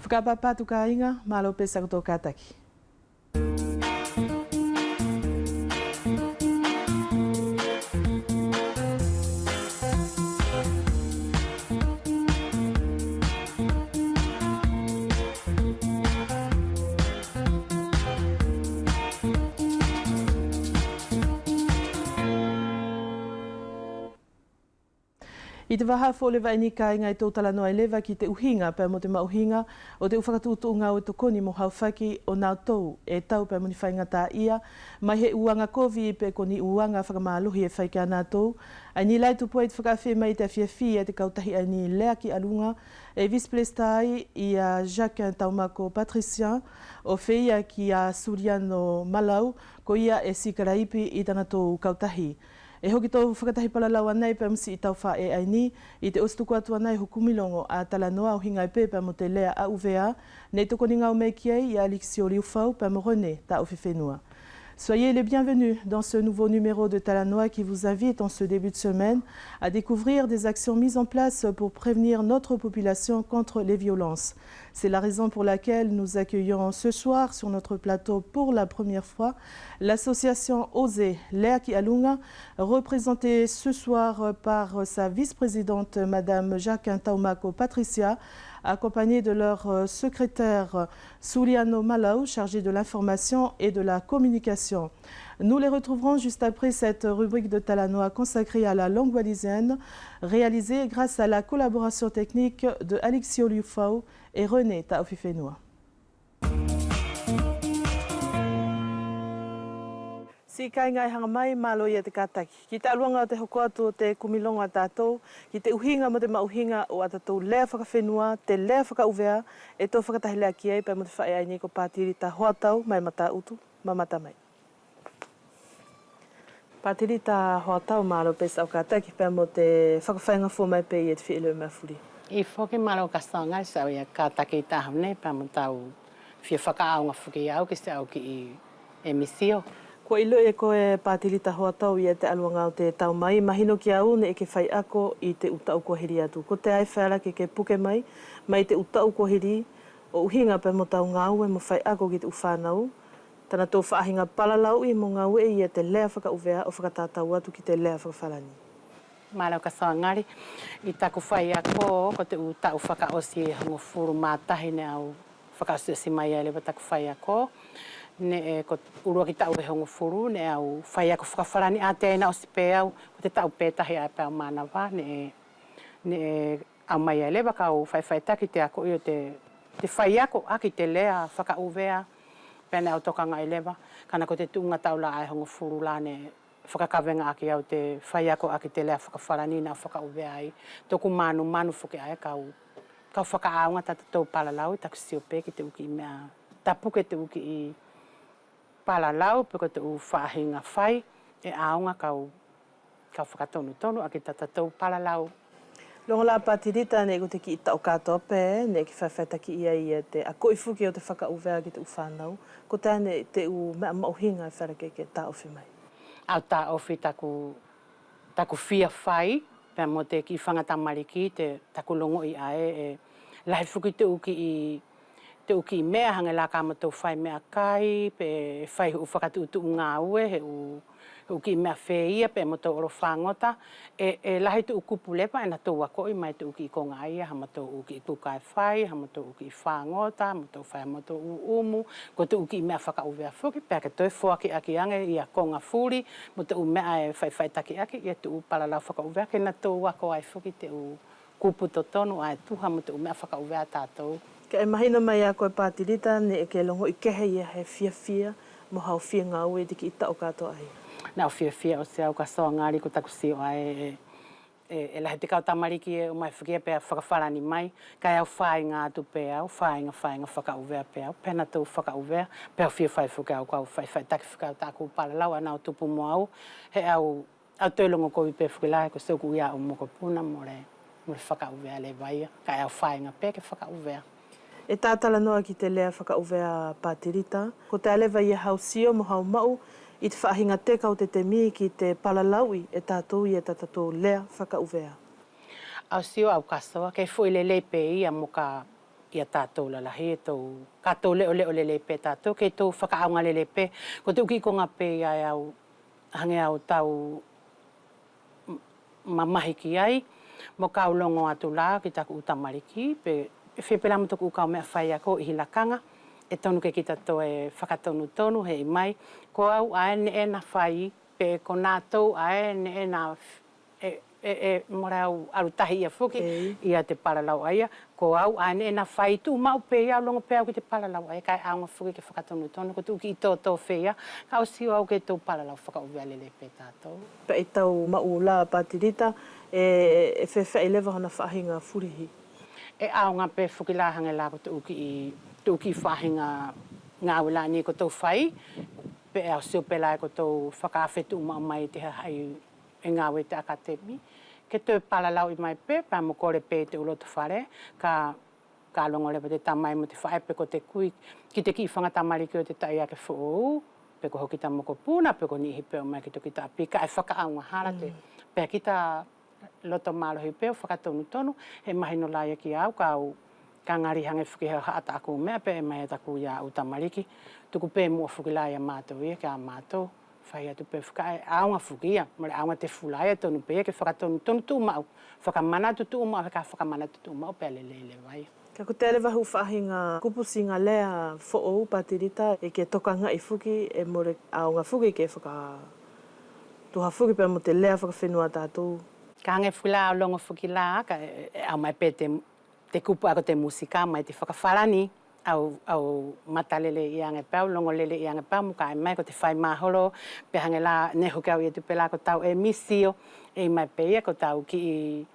Whakapapatu ka inga, malo pesa koto kataki. I te waha fo lewa ini ka inga i tō tala noa lewa ki te uhinga pēr mo te mauhinga o te uwhakatūtu ngā o te koni mo hauwhaki o nāu tau e tau pēr mo ni whainga tā ia mai he uanga kovi i pē koni uanga whakamāluhi e whaike a nātou. Ai ni lai tupu e te whakawhi mai te awhiawhi e te kautahi ai ni lea ki alunga e visplestai i a Jacques Taumako Patricien o whia ki a Suriano Malau ko ia e sikaraipi i tana tō kautahi. E hoki tō whakatahi palalau anei pēr msi i tau wha e ai ni, i te ostuku atu anei hukumilongo a tala noa o hingai pēr mo te lea a uvea, nei toko ni ngau mei ki ei i Alexio Liufau pēr mo rene ta ofi whenua. Soyez les bienvenus dans ce nouveau numéro de Talanoa qui vous invite en ce début de semaine à découvrir des actions mises en place pour prévenir notre population contre les violences. C'est la raison pour laquelle nous accueillons ce soir sur notre plateau pour la première fois l'association Osez Leaki Alunga, représentée ce soir par sa vice-présidente Madame Jacques Taumako Patricia, accompagnés de leur secrétaire Suriano Malau, chargé de l'information et de la communication. Nous les retrouverons juste après cette rubrique de Talanoa consacrée à la langue walisienne, réalisée grâce à la collaboration technique de Alexio Liufau et René Taofifenua. Si kai ngai hanga mai malo ia te kataki. Ki te aluanga o te hoko atu o te kumilonga tātou, ki te uhinga mo te mauhinga o atatou lea whakawhenua, te lea whakauvea, e tō whakatahi lea ki ei, pai mo te whae ai ni ko pātiri ta hoatau, mai mata utu, mamata mai. Pātiri ta hoatau malo pesa o kataki, pai mo te whakawhainga fō mai pe i e te whiele mai furi. I whoki malo kastau ngai sau ia kataki ta hamne, pai mo tau whia whakaaunga whuki au ki se au ki i emisio. Ko ilo e koe pātiri ta hoatau i e te aluanga o te tau mai, mahino ki au ne e ke whai ako i te utau kua hiri atu. Ko te ai whaera ke puke mai, mai te utau kua hiri, o uhinga pe mo tau ngau e mo whai ako ki te uwhanau. Tana tō whaahinga palalau i mo ngau e i e te lea whakauvea o whakatātau atu ki te lea whakawhalani. Mālau ka sawa ngari, i taku whai ako, ko te utau whakaosi e hongo furu mātahi ne au whakaosi o si mai ai lewa taku whai ako. Ne ko urua ki tau e hongo furu, ne au whai ako whakawharani a te aina o si pē au, ko te tau pētahi ai pēo mānawa, ne au mai ai lewa ka au whai taki te ako i o te whai ako aki te lea whakauvea, pēne au tokanga i lewa, kana ko te tuunga tau la ai hongo furu la ne whakakawenga aki au te whai ako aki te lea whakawharani na whakauvea ai, toku manu whuki ai kau whakaaunga tata tau palalau i taku siope ki te uki i mea, tapuke te uki i palalau, peko te u whaahinga whai, e aunga kau whakatonu a ki tata tau palalau. Longo la pātirita ne ko te ki i tau katoa pē, ne ki whaiwhaitaki ia i e te a koifuki o te whakauvea ki te uwhanau, ko tēne te u mea mauhinga e wharake ke tā ofi mai. Au tā ofi taku whia whai, pēr mo te ki whangata mariki, te taku longo i ae, e lahi fuki te uki i mea hange la ka matou whai mea kai, pe whai hu whakatu utu ngā ue, he uki i mea whea, pe matou oro whangota, e lahi te ukupu lepa, e na tau ako i mai te uki i konga ia, ha matou uki i kukai whai, ha matou uki i whangota, ha matou whai ha matou umu, ko te uki i mea whakauvea whuki, pe ke toi whuaki aki ange i a konga furi, mo te u mea e whai taki aki, i te u palalau whakauvea, ke na tau ako ai whuki te u kupu totonu, ai tuha mo te u mea whakauvea tātou. Ka e mahina mai a koe pātirita, ne e ke longo i kehe ia he whiawhia, mo hau whia ngā ue te ki i tau katoa ai. Nā o whiawhia o se au ka soa ngāri ko taku sio ai, e lahi te kau tamariki e o mai whakia pēr whakawharani mai, kai au whai ngā atu pē au, whainga whakauvea pē au, pēna tau whakauvea, pē au whia whai whuka au, kau whai taki whuka au tāku palalau, anā o tupu mo au, he au tōlongo kowi pē whukilahe, ko sauku ia o moko puna, more whakauvea le vaia, kai au whainga pē ke whakauvea. E tātala noa ki te lea whakauvea pātirita, ko te alewa i e hausio mo hau mau, i te whaahinga teka o te mi ki te palalaui e tātou i e tātou lea whakauvea. Au sio au kasawa, kei fwoi le leipe ia mo ka ia tātou lalahi, tau kātou leo lelepe tātou, kei tau whakaaunga lelepe, ko te uki ko ngā pē ai au, hange au tau mamahi ki ai, mo kaulongo atu la ki taku utamariki, pe whepela mo tuku ukau mea whai ako i hilakanga, e tonu ke kita to e whakatonu tonu he i mai, ko au ae ne e na whai, pe ko nātou ae ne e na mora au arutahi ia whuki, ia te paralau aia, ko au ae ne e na whai tu mau pe ia longo pe au ki te paralau aia, kai aunga whuki ke whakatonu tonu, ko tuki i tō whea, ka o siu au ke tō paralau whakauvea lele pe tātou. Pa i tau mau la Patirita, e whewha i lewa hana whahinga furihi. E aunga pe whuki la hange la ko tuki whahinga ngā wila ni ko tau whai, pe au siu pe lai ko tau whakawhetu mai te hai e ngā we te akatemi. Ke tō palalau i mai pe, pa mo kore pe te uloto whare, ka longo lewa te tamai mo te whae pe ko te kui, ki te ki whanga tamari ki o te tai ake whoo, pe ko hoki ta moko puna, pe ko nihi pe o mai ki toki ta api, ka e whakaaunga hara te, pe ki ta loto mālohi pe o whakatonu tonu, he mahi no laia ki au, ka ngari hange whuki hea haata aku mea pe e mai ataku ia utamariki. Tuku pe mua whuki laia mātou ia, ka mātou, whai atu pe whukai aunga whuki ia, mare aunga te whulaia tonu pe ia, ke whakatonu tonu tu mau, whakamana tu tu mau, ka whakamana tu tu mau, pe lele vai. Ka ko te lewa hu whahinga kupusi ngā lea who'ou Patirita, e ke tokanga i whuki, e more aunga whuki ke tuha whuki pe mo te lea whakawhenua tātou. Ka hange whuki la au longo whuki la, ka au mai pe te kupu ako te musika, mai te whakawharani, au matalele i ange pau, longo lele i ange pau, muka e mai ko te whai mahoro, pe hange la neho kau i tu pe la ko tau e misio, e mai pe ia ko tau ki i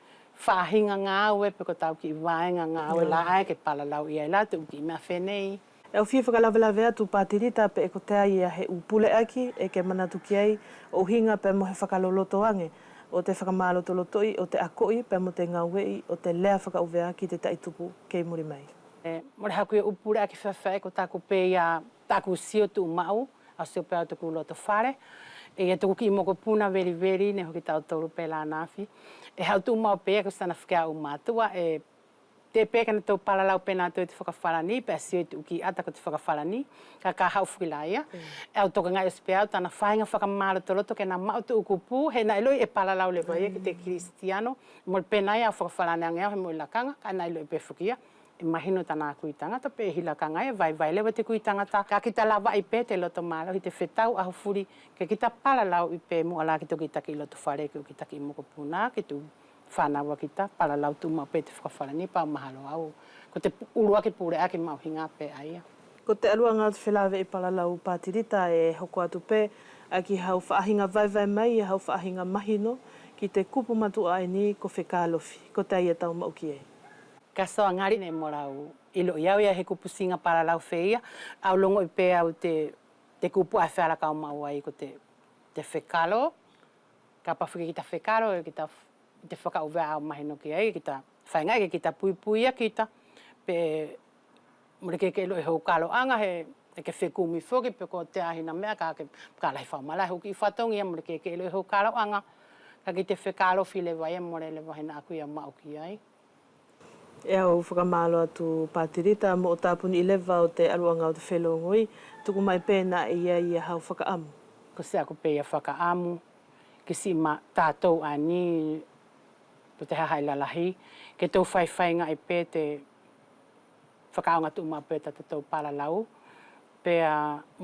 whahinga ngā ue, pe ko tau ki i waenga ngā ue la ai, ke palalau i ai la, te uki i mea whenei. E au whia whakalawelawe atu Patirita, pe e ko te ai he upule aki, e ke manatu ki ai, o hinga pe mo he whakaloloto ange, o te whakamāloto lotoi, o te akoi, pe mo te ngā wei, o te lea whakauvea ki te taitupu kei muri mai. More haku e upure aki whawhai ko tāku pe ia tāku sio tu mau, a sio pe au tuku loto whare. E tuku ki moko puna veri, ne hoki tau toru pe la nāwhi. E hau tu mau pe ko sana whikea u mātua, e te pēkana tau palalau pe nā tau te whakawharani, pe a sio i tuki ata ko te whakawharani, ka hau whukilaia. E au toka ngai o sipe au, tāna whainga whakamāra toloto, ke nā mau tu ukupu, he nā iloi e palalau le vai, ki te Kristiano, mo pe nai au whakawharani angeau, he mo ilakanga, ka nā iloi pe whukia. E mahino tāna kuitangata, pe hilakanga e vai lewa te kuitangata. Ka kita lawa i pe te loto mālau, i te whetau ahu furi, ke kita palalau i pe mua la ki toki taki i loto whare, ki o ki taki i moko puna, ki tu whanawa kita, palalau tu mau pe te whakawharani, pau mahalo au. Ko te urua ki pure aki mau hinga pe aia. Ko te alua ngā tu whelawe i palalau Patirita e hoko atu pe, a ki hau whaahinga vai mai, e hau whaahinga mahino, ki te kupu matu ai ni ko whekalofi, ko te ai e tau mau ki e. Ka soa ngari ne morau ilo iau ia he kupu singa paralau wheia, au longo i pe au te kupu a wheara kau mau ai ko te whekalo, ka pawhiki ki ta whekalo, ki te whakauvea au mahino ki ai, ki ta whaingai, ki ta puipuia ki ta, pe mure ke ilo i hau kalo anga he ke whekumi whoki, pe ko te ahina mea ka lai whaumala huki i whatongi, mure ke ilo i hau kalo anga, ka ki te whekalo while vai, more le wahina aku ia mau ki ai. E au whakamalo atu Patirita, mo o tāpuni i lewa o te aruanga o te whelongoi, tuku mai pēna ia hau whakaamu. Ko se ako pe ia whakaamu, ki si ma tātou ani, po te hahai lalahi, ke tau whaiwhainga i pe te whakaunga tu ma pe tātou palalau, pe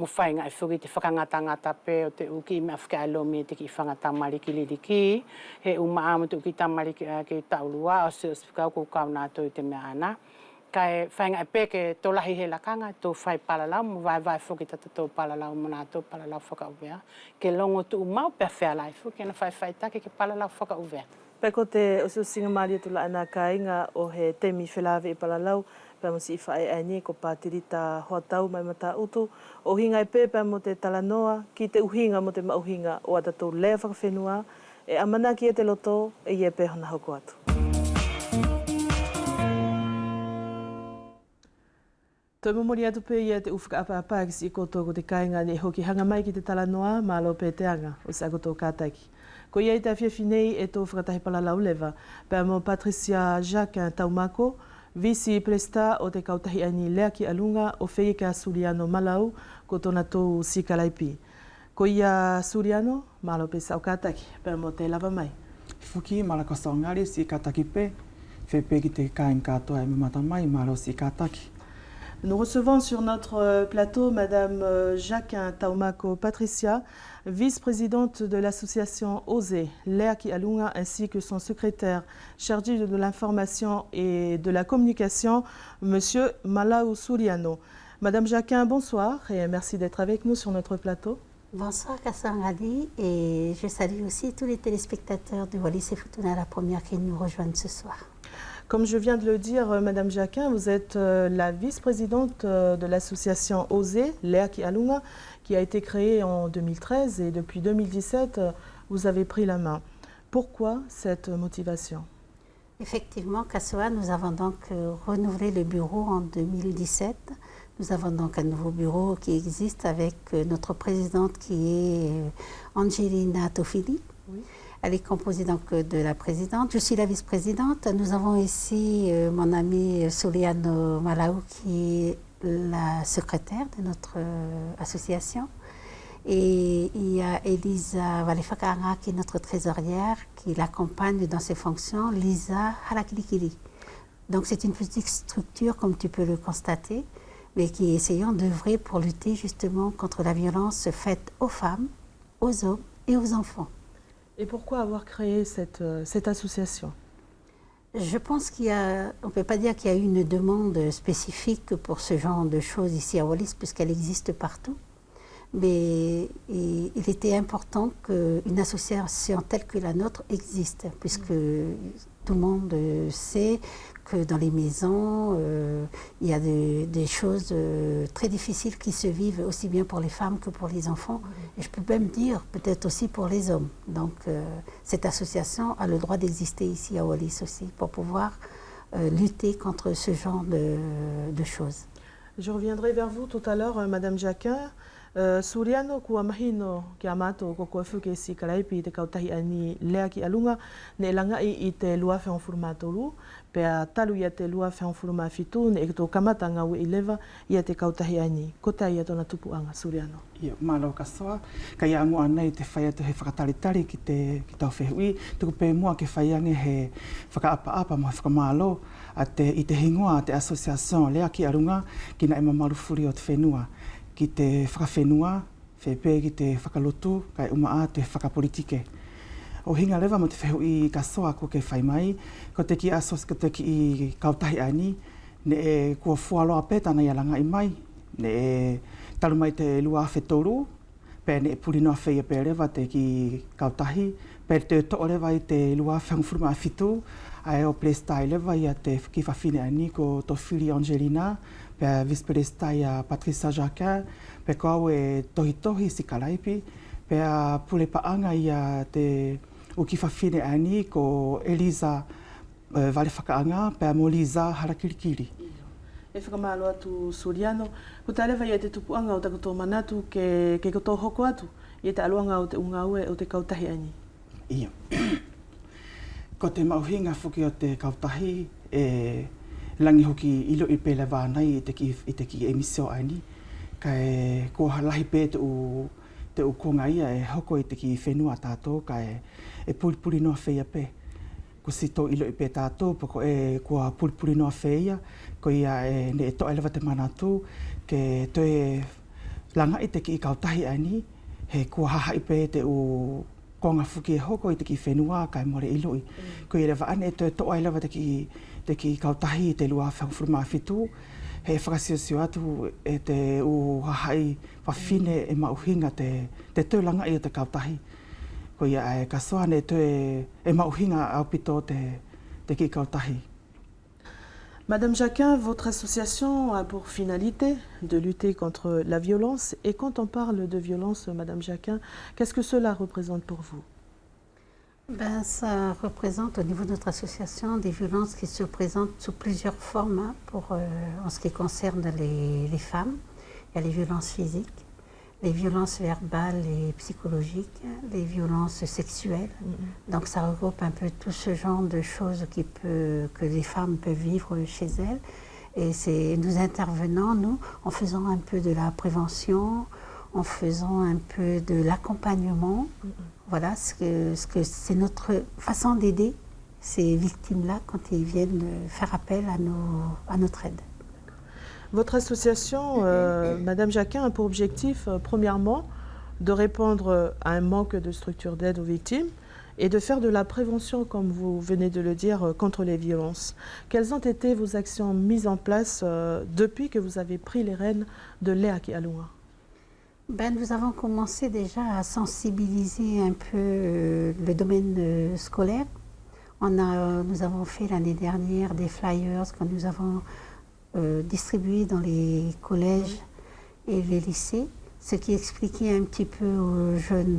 mo whainga i whuki te whakangata pe o te uki i mea whakaalomi te ki whangata mariki liriki, he umaamu te uki tamariki ki taulua, o se ospikau ko kau nātou i te mea ana. Ka e whainga i pe ke tolahi he lakanga, tō whai palalau, mo vai whuki tātou palalau, mo nātou palalau whakauvea. Ke longo tu umau pe whea lai whuki, ana whai take ke palalau whakauvea. Pe ko te o singa maria tula ana kainga o he temi whelawe i palalau, pēr mo si i whae aini ko Patirita hoa tau mai mata utu. O hinga i pēr mo te talanoa, ki te uhinga mo te mauhinga o atatou lea whakawhenua, e amana ki e te loto, e ia pēr hona hauko atu. Toi momori atu pē ia te uwhaka apa kisi i koto ko te kainga ni hoki hanga mai ki te talanoa, mālo pē te anga o se akoto kātaiki. Ko ia i te awhiawhi nei e tō whakatahi palalau lewa, pēr mo Patricia Jacques Taumako, Visi Presta o te kautahi ani lea ki alunga o Feika Suriano Malau ko tona tō Sikalaipi. Ko ia Suriano, malo pe sa o kataki, pe mo te lava mai. Fuki malaka sa ngari si kataki pe, fepe ki te kain katoa e mimata mai, malo si kataki. Nous recevons sur notre plateau Madame Jacquin Taumako Patricia, vice-présidente de l'association OSE, Lea Ki Alunga, ainsi que son secrétaire chargé de l'information et de la communication, Monsieur Malau Suriano. Madame Jacquin, bonsoir et merci d'être avec nous sur notre plateau. Bonsoir Kassangali et je salue aussi tous les téléspectateurs de Wallis et Futuna, la première qui nous rejoignent ce soir. Comme je viens de le dire, Madame Jacquin, vous êtes la vice-présidente de l'association OSE, Lea Ki Alunga, qui a été créée en 2013 et depuis 2017, vous avez pris la main. Pourquoi cette motivation? Effectivement, Kassoa, nous avons donc renouvelé le bureau en 2017. Nous avons donc un nouveau bureau qui existe avec notre présidente qui est Angelina Tofili. Oui. Elle est composée donc de la présidente. Je suis la vice-présidente. Nous avons ici mon amie Soliano Malau qui est la secrétaire de notre association. Et il y a Elisa Valefakanga qui est notre trésorière qui l'accompagne dans ses fonctions, Lisa Halakilikili. Donc c'est une petite structure comme tu peux le constater, mais qui essayons d'œuvrer pour lutter justement contre la violence faite aux femmes, aux hommes et aux enfants. Et pourquoi avoir créé cette association? Je pense qu'il y a, on ne peut pas dire qu'il y a eu une demande spécifique pour ce genre de choses ici à Wallis, puisqu'elle existe partout. Mais il était important qu'une association telle que la nôtre existe, puisque tout le monde sait que dans les maisons, il y a des choses très difficiles qui se vivent aussi bien pour les femmes que pour les enfants. Et je peux même dire peut-être aussi pour les hommes. Donc cette association a le droit d'exister ici à Wallis aussi pour pouvoir lutter contre ce genre de choses. Je reviendrai vers vous tout à l'heure, Madame Jacquin. Suriano kua mahino ki a mātou ko kua whuke si Kalaipi te kautahi ani Lea Ki Alunga ne langai I te lua whiongfuru mātoru pea talu ia te lua whiongfuru māwhitu ne e tō kamata ngau I lewa ia te kautahi ani. Ko tai ia tōna tupuanga, Suriano. Ia, mālo kasoa, ka ia angoa nei te whai atu he whakataritari ki tau whehui, tuku pē mua ke whaiange he whakaapa-apa ma whakamālo I te hingoa te asosiasion Lea Ki Alunga ki na e mamarufuri o te whenua. Ki te whakawhenua, whepē ki te whakalotu, kai umaa te whakapolitike. O hinga lewa mo te whehu I kasoa ko ke whai mai, ko te ki asos, ko te ki I kautahi ani, ne e kua fualoa pētana ia langa I mai, ne e talu mai te lua whetoru, pē ne e purinoa wheia pē lewa te ki kautahi, pē te to'o lewa I te lua whangfuruma whitu, ai o plestai lewa ia te ki whawhine ani ko Tofili Angelina, pea vice-présidenta ia Patricia Jacquin, pe kau e tohi si Kalaipi, pea pule paanga ia te uki whawhine ani ko Elisa Valefakaanga, pea mo Lisa Harakilikili. E whakamalo atu Suriano, ko ta lewa ia te tupuanga o takoto manatu ke koto hoko atu, ia te aluanga o te ungaue o te kautahi ani. Ia. Ko te mauhinga whuki o te kautahi langi hoki ilo I pēla wānai I te ki emisio ani. Kai ko halahi pē te u konga ia e hoko I te ki whenua tātou, kai e pulipuli noa wheia pē. Ko si tō ilo I pē tātou, poko e kua pulipuli noa wheia, ko ia ne e toa elewa te manatu, ke to e langa I te ki I kautahi ani, he kua haha I pē te u konga whuki e hoko I te ki whenua, kai more iloi. Ko i rewa ane e to e toa elewa te ki kautahi te lua whangfuru mawhitu, he whakasiosio atu e te u hahai whawhine e mauhinga te tūlanga I o te kautahi. Ko ia e kasoane e mauhinga au pito te ki kautahi. Madame Jacquin, votre association a pour finalité de lutter contre la violence. Et quand on parle de violence, Madame Jacquin, qu'est-ce que cela représente pour vous? Ben, ça représente au niveau de notre association des violences qui se présentent sous plusieurs formes en ce qui concerne les femmes. Il y a les violences physiques, les violences verbales et psychologiques, les violences sexuelles. Donc ça regroupe un peu tout ce genre de choses que les femmes peuvent vivre chez elles. Et nous intervenons, nous, en faisant un peu de la prévention, en faisant un peu de l'accompagnement. Voilà, c'est notre façon d'aider ces victimes-là quand ils viennent faire appel à notre aide. Votre association, Madame Jacquin, a pour objectif, premièrement, de répondre à un manque de structures d'aide aux victimes et de faire de la prévention, comme vous venez de le dire, contre les violences. Quelles ont été vos actions mises en place depuis que vous avez pris les rênes de l'EAC Alunga? Nous avons commencé déjà à sensibiliser un peu le domaine scolaire. Nous avons fait l'année dernière des flyers que nous avons distribués dans les collèges et les lycées, ce qui expliquait un petit peu aux jeunes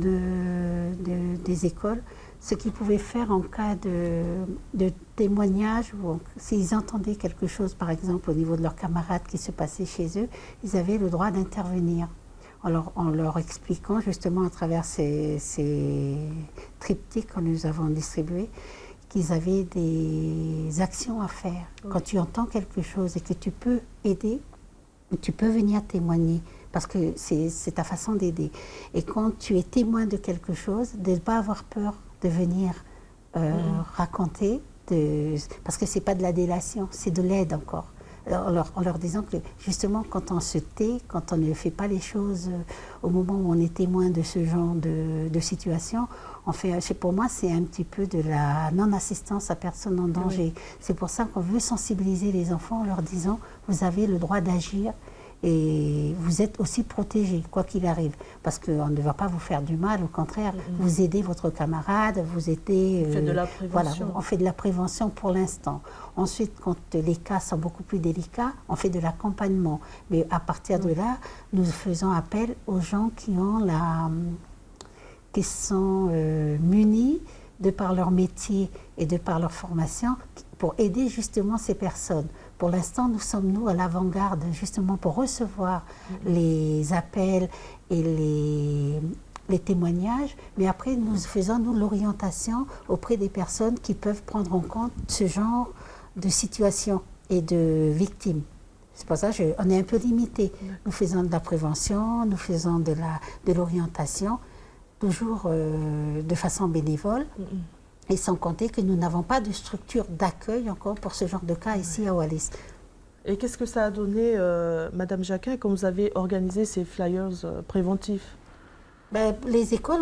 des écoles ce qu'ils pouvaient faire en cas de témoignage ou s'ils entendaient quelque chose, par exemple au niveau de leurs camarades qui se passait chez eux, ils avaient le droit d'intervenir. En leur expliquant justement à travers ces triptyques que nous avons distribués qu'ils avaient des actions à faire. Quand tu entends quelque chose et que tu peux aider, tu peux venir témoigner parce que c'est ta façon d'aider. Et quand tu es témoin de quelque chose, de ne pas avoir peur de venir raconter, parce que ce n'est pas de la délation, c'est de l'aide encore. En leur disant que justement quand on se tait, quand on ne fait pas les choses au moment où on est témoin de ce genre de situation, pour moi c'est un petit peu de la non-assistance à personne en danger. Oui. C'est pour ça qu'on veut sensibiliser les enfants en leur disant vous avez le droit d'agir et vous êtes aussi protégés, quoi qu'il arrive. Parce qu'on ne va pas vous faire du mal, au contraire, vous aidez votre camarade, vous aidez... On fait de la prévention. Voilà, on fait de la prévention pour l'instant. Ensuite, quand les cas sont beaucoup plus délicats, on fait de l'accompagnement. Mais à partir de là, nous faisons appel aux gens qui sont munis de par leur métier et de par leur formation pour aider justement ces personnes. Pour l'instant, nous sommes à l'avant-garde justement pour recevoir les appels et les témoignages, mais après nous faisons l'orientation auprès des personnes qui peuvent prendre en compte ce genre de situation et de victimes. C'est pour ça qu'on est un peu limité. Nous faisons de la prévention, nous faisons de l'orientation, toujours de façon bénévole. Et sans compter que nous n'avons pas de structure d'accueil encore pour ce genre de cas ici à Wallis. Et qu'est-ce que ça a donné, Madame Jacquin, quand vous avez organisé ces flyers préventifs? Les écoles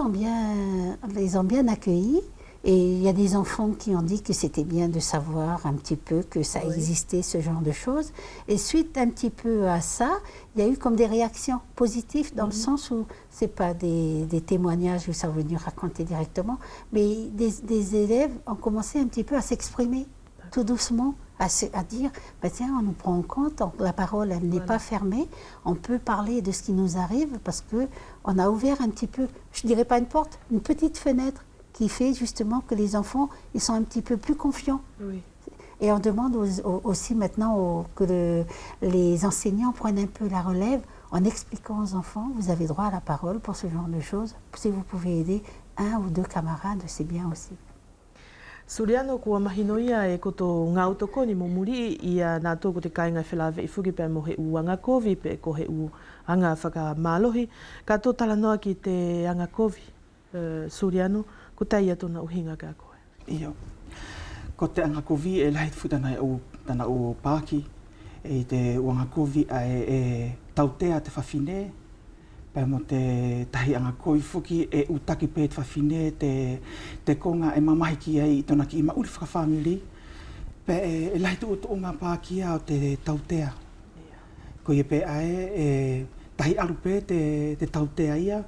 les ont bien accueillis. Et il y a des enfants qui ont dit que c'était bien de savoir un petit peu que ça existait, ce genre de choses. Et suite un petit peu à ça, il y a eu comme des réactions positives dans le sens où ce n'est pas des témoignages où ça va venir raconter directement, mais des élèves ont commencé un petit peu à s'exprimer tout doucement, à dire, tiens, on nous prend en compte, la parole, elle n'est pas fermée, on peut parler de ce qui nous arrive parce qu'on a ouvert un petit peu, je ne dirais pas une porte, une petite fenêtre qui fait justement que les enfants, ils sont un petit peu plus confiants. Oui. Et on demande aussi maintenant que les enseignants prennent un peu la relève en expliquant aux enfants, vous avez droit à la parole pour ce genre de choses. Si vous pouvez aider un ou deux camarades, c'est bien aussi. Suliano kua mahinoia e koto ngā utoko ni momuri ia nā tōku te kāinga whelāwe I fuki pē mo he anga kovi pē ko he anga whakamālohi. Ka tō tala noa ki te anga kovi, Suliano, ko tai atu na uhinga ka koe. Iyo. Ko te anga kovi e lahi futana tana o Pāki e te anga kovi e tautea te whawhine pē mo te tahi anga kovi fuki e utaki pē te whawhine te konga e mamahi ki ai I tona ki I mauri whakawhamiri pē e lahi tu o ngā Pāki o te tautea. Ko I pē ae tahi aru pē te tautea ia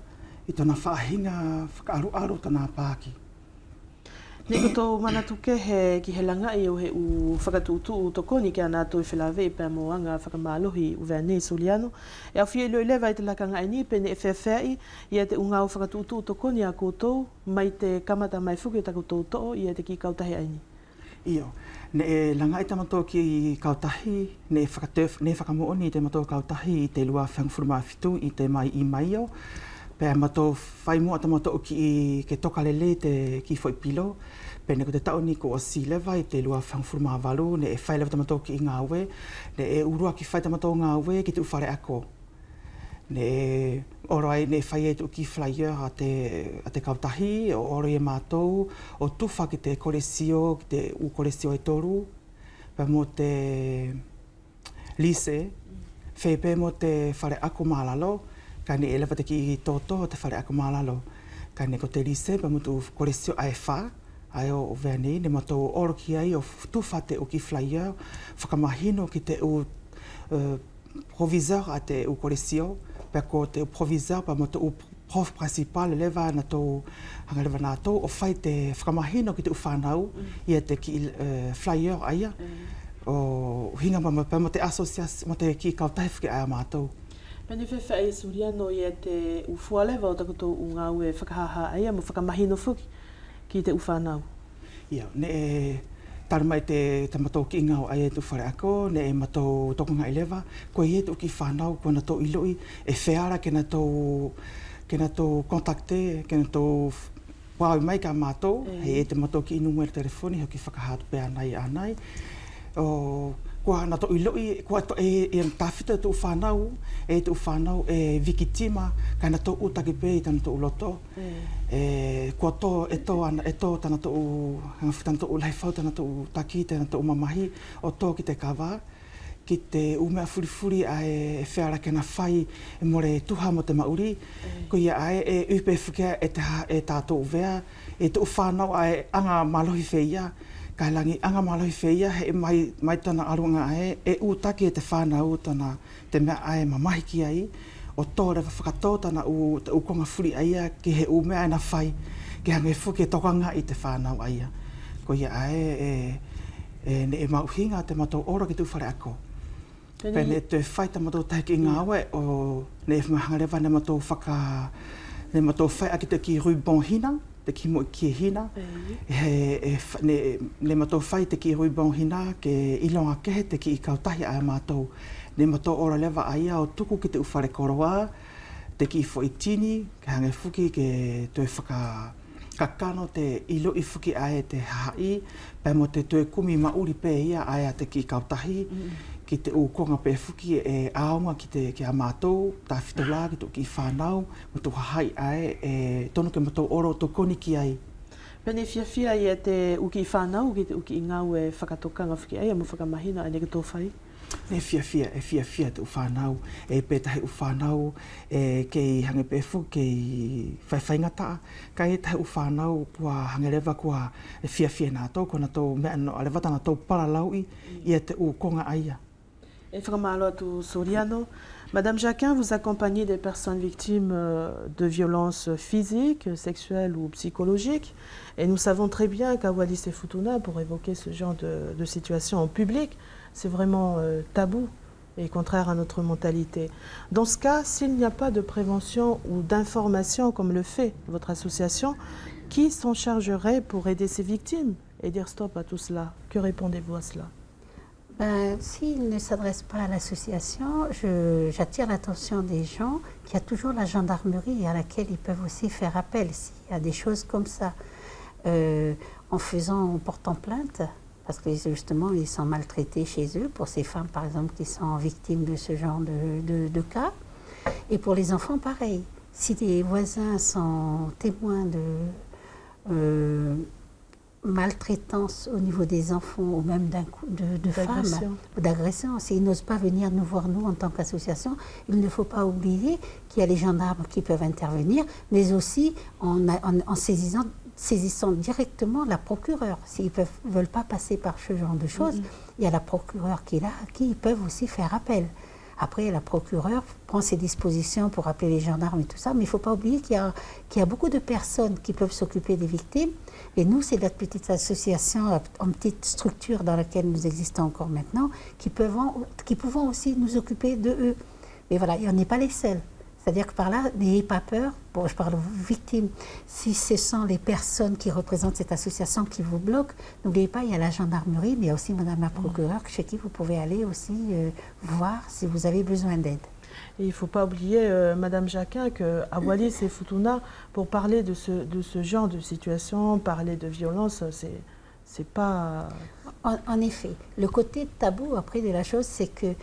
I tona whaahinga whakaaru tona Pāki. Nei koto manatuke ki he langai o he whakatuutu o tokoni ki ana tō I whelāwe pē mo anga whakamālohi o Vernei Suliano. E au whie leo lewa I te lakanga ni pene e whewhai I te unga o whakatuutu o tokoni a koutou mai te kamata mai whuki o ta koutou to'o I te ki kautahe aini. Io. Ne langa i tamato ki kautahi, ne whakamooni te mato kautahi i te lua whangfuruma fitu i te mai i maio. Pea mato whai mua tamato ki ke toka lele te ki foi pilo. Pea ne ko te taoni ko o si lewa i te lua whangfuruma walu, ne e whai lewa tamato ki i ngā ue, ne e urua ki whai tamato ngā ue ki te uwhare ako. Ne orai ne whai e tu ki flyer a te kautahi, o oro e mātou, o tuwha ki te koresio, ki te u koresio e toru, pa mo te lise, whepe mo te whare ako mālalo, ka ne elewa te ki toto te whare ako mālalo. Ka ne ko te lise, pa mo tu koresio ai wha, ai o veni, ne mātou oro ki ai, o tuwha te u ki flyer, whakamahino ki te u proviseur a te u koresio, pa ko te proviseur pa mo te prof principal lewa na tō hangalewa nā tō o whai te whakamahino ki te whanau i te ki flyer aia o hinga mama pa mo te asocias mo te ki kautahi whaki aia mātou. Pene whewha e suriano i te ufua lewa o takoto u ngā ue whakahaha aia mo whakamahino whuki ki te whanau. Ia, ne taru mai te matou ki ngau ai e tu whare ako, ne e matou tokonga i lewa, ko i e tu ki whanau, ko na tō iloi, e wheara ke na tō kontakte, ke na tō wāu mai ka mātou, he e te matou ki inu mwere telefoni, hoki whakahatu pēr nai anai. Kua na tō iloi, kua e tawhita tō whanau, e tō whanau e wikitima, ka na tō utaki pē i tana tō uloto. Kua tō e tō tana tō hangawhitana tō ulaifau, tana tō taki, tana tō mamahi, o tō ki te kawa, ki te umea furifuri a e wheara ke na whai e more tuha mo te mauri, ko ia ai e upe whukia e tātou vea, e tō whanau a e anga malohi wheia, kai langi anga malohi wheia he mai tana arunga e utaki e te whanau tana te mea ai mamahi ki ai, o tō rewa whakatō tana u konga furi aia ki he umea e na whai, ki hange whuki e tokanga i te whanau aia. Ko ia ai ne e mauhinga te matou oro ki tu whare ako. Pene te whai ta matou tahi ki ngā ue, o ne e whahangarewa ne matou whai aki te ki ruibon hina, te ki mo ki hina, ne matou whai te ki ruibon hina, ke ilonga kehe te ki i kautahi a mātou. Ne matou ora lewa aia o tuku ki te uwhare koroa, te ki i fo itini, ke hange whuki ke tue kakano te ilo i whuki ae te hai, pai mo te tue kumi mauri pē ia aia te ki i kautahi, ki te ukonga pē whuki e aonga ki a mātou, tā whitolā ki tō ki i whanau, mo tō hahai ae, tono ke matou oro tō koni ki ai. Pene whiawhia i te uki i whanau, ki te uki i ngau e whakatokanga whuki ai, mo whakamahina ane ki tō whai? E whiawhia te uwhanau, e pētahi uwhanau, kei hange pēwhu, kei whaiwhaingata, kai e tahi uwhanau kua hangerewa kua e whiawhia nā tō, kona tō mea no alewata nā tō paralaui i te ukonga aia. Et Whakamalo atu Soriano. Madame Jacquin, vous accompagnez des personnes victimes de violences physiques, sexuelles ou psychologiques. Et nous savons très bien qu'à Wallis et Futuna, pour évoquer ce genre de situation en public, c'est vraiment tabou et contraire à notre mentalité. Dans ce cas, s'il n'y a pas de prévention ou d'information comme le fait votre association, qui s'en chargerait pour aider ces victimes et dire stop à tout cela? Que répondez-vous à cela? S'ils ne s'adressent pas à l'association, j'attire l'attention des gens qu'il y a toujours la gendarmerie à laquelle ils peuvent aussi faire appel s'il y a des choses comme ça. En portant plainte, parce que justement ils sont maltraités chez eux, pour ces femmes par exemple qui sont victimes de ce genre de cas. Et pour les enfants, pareil. Si des voisins sont témoins de maltraitance au niveau des enfants ou même de femmes, d'agression, s'ils n'osent pas venir nous voir, nous, en tant qu'association, il ne faut pas oublier qu'il y a les gendarmes qui peuvent intervenir, mais aussi en saisissant directement la procureure. S'ils ne veulent pas passer par ce genre de choses, il y a la procureure qui est là, à qui ils peuvent aussi faire appel. Après, la procureure prend ses dispositions pour appeler les gendarmes et tout ça, mais il ne faut pas oublier qu'il y a beaucoup de personnes qui peuvent s'occuper des victimes. Et nous, c'est notre petite association, en petite structure dans laquelle nous existons encore maintenant, qui pouvons aussi nous occuper de eux. Mais voilà, on n'est pas les seuls. C'est-à-dire que par là, n'ayez pas peur. Bon, je parle aux victimes. Si ce sont les personnes qui représentent cette association qui vous bloquent, n'oubliez pas, il y a la gendarmerie, mais il y a aussi Madame la procureure chez qui vous pouvez aller aussi voir si vous avez besoin d'aide. Et il ne faut pas oublier, Madame Jacquin, qu'à Wallis et Futuna, pour parler de ce genre de situation, parler de violence, c'est pas... En effet, le côté tabou après de la chose, c'est que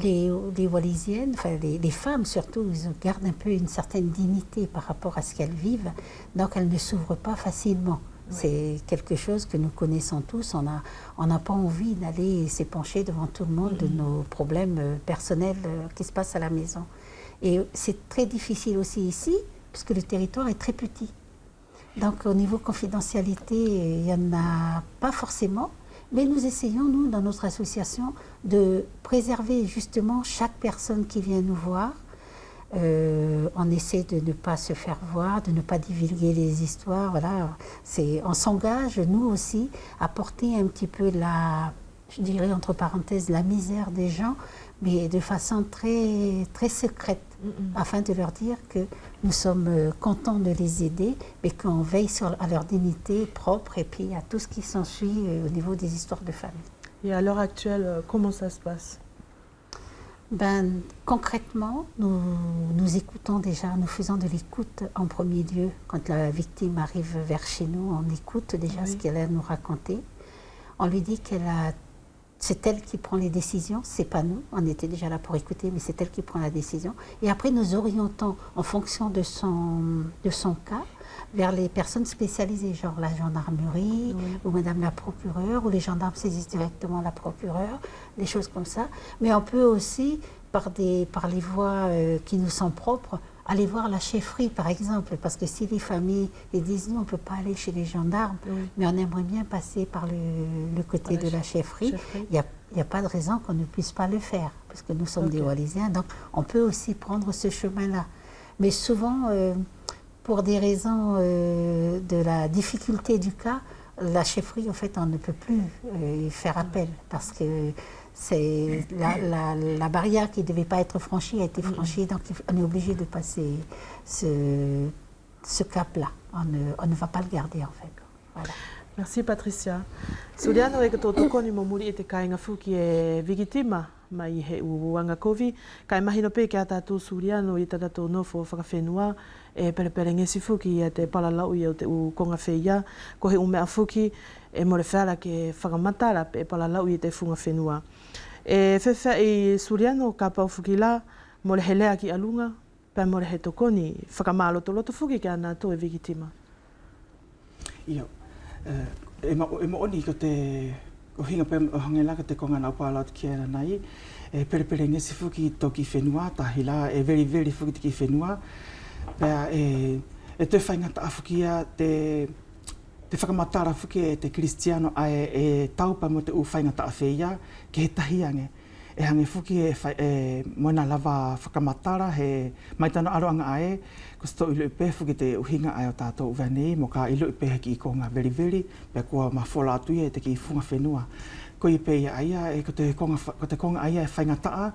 les Wallisiennes, enfin les femmes surtout, ils gardent un peu une certaine dignité par rapport à ce qu'elles vivent, donc elles ne s'ouvrent pas facilement. Oui. C'est quelque chose que nous connaissons tous, on n'a pas envie d'aller s'épancher devant tout le monde de nos problèmes personnels qui se passent à la maison. Et c'est très difficile aussi ici, puisque le territoire est très petit. Donc au niveau confidentialité, il n'y en a pas forcément. Mais nous essayons, nous, dans notre association, de préserver justement chaque personne qui vient nous voir. On essaie de ne pas se faire voir, de ne pas divulguer les histoires. Voilà. On s'engage, nous aussi, à porter un petit peu je dirais entre parenthèses, la misère des gens, mais de façon très, très secrète, afin de leur dire que nous sommes contents de les aider, mais qu'on veille à leur dignité propre et puis à tout ce qui s'ensuit au niveau des histoires de famille. Et à l'heure actuelle, comment ça se passe? Concrètement, nous écoutons déjà, nous faisons de l'écoute en premier lieu. Quand la victime arrive vers chez nous, on écoute déjà ce qu'elle a à nous raconter. On lui dit c'est elle qui prend les décisions, c'est pas nous. On était déjà là pour écouter, mais c'est elle qui prend la décision. Et après, nous orientons en fonction de son cas vers les personnes spécialisées, genre la gendarmerie ou Madame la procureure, ou les gendarmes saisissent directement la procureure, des choses comme ça. Mais on peut aussi, par les voies qui nous sont propres, aller voir la chefferie, par exemple, parce que si les familles disent, nous, on ne peut pas aller chez les gendarmes, mais on aimerait bien passer par le côté de la chefferie, il n'y a pas de raison qu'on ne puisse pas le faire, parce que nous sommes des Wallisiens, donc on peut aussi prendre ce chemin-là. Mais souvent, pour des raisons de la difficulté du cas, la chefferie, en fait, on ne peut plus faire appel, parce que c'est la barrière qui ne devait pas être franchie a été franchie, donc on est obligé de passer ce cap-là. On ne va pas le garder, en fait. Voilà. Merci, Patricia. Suriano e kato tokoni mo muri e te kāinga fuki e vigitima mai he uanga kovi. Kai mahino pe kia tātou Suriano i tātou nofo whakawhenua e perepere ngesi fuki e te palalau i o te u konga whia. Ko he umea fuki e more whara ke whakamatara pe palalau i te funga whenua. E whewha i Suriano ka pau fuki la more he lea ki alunga pe more he tokoni whakamalo to loto fuki kia nā tō e vigitima. Iyo. E maoni ko te hinga pe hangela ko te konga na pala ki ana nai e perepere ngesi fuki toki whenua tahi la e very fuki ki whenua pea e te whainga ta afukia te whakamatara fuki e te Cristiano e taupa mo te u whainga ta awhia ke he tahiange e hange fuki e moina lava whakamatara he maitano aroanga ae ko sto ilu pe fuki te uhinga ai o tātou uwhanei mo ka ilu pe ki i konga very pe kua mawhola atu e te ki funga whenua ko i pe ia aia e ko te konga aia e whainga taa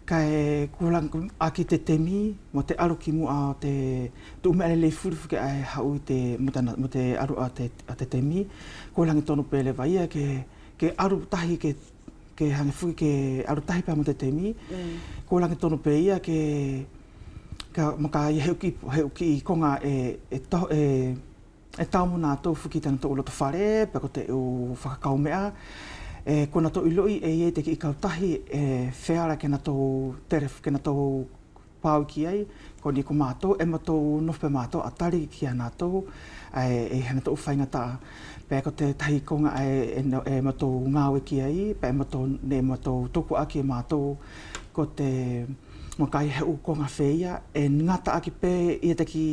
ka e kulang aki te temi mo te aru ki mua te umele le furu fuki ai hau te mo te aru a te temi ko langi tonu pe le vaia ke aru tahi ke hange fuki ke aru tahi pa mo te temi ko langi tonu pe ia maka heuki i konga e taumuna tō fuki tana tō uloto whare, pe ko te u whakakaumea. Kona tō iloi e te ki i kautahi e wheara ke na tō teref, ke na tō pāu ki ai, ko ni ko mātou, e ma tō nofpe mātou, atari ki a nātou, e hana tō whainga tā. Pe ko te tahi konga e ma tō ngāwe ki ai, pe ma tō tōku aki e mātou, ko te mo kai he u konga whea, e ngata aki pe i te ki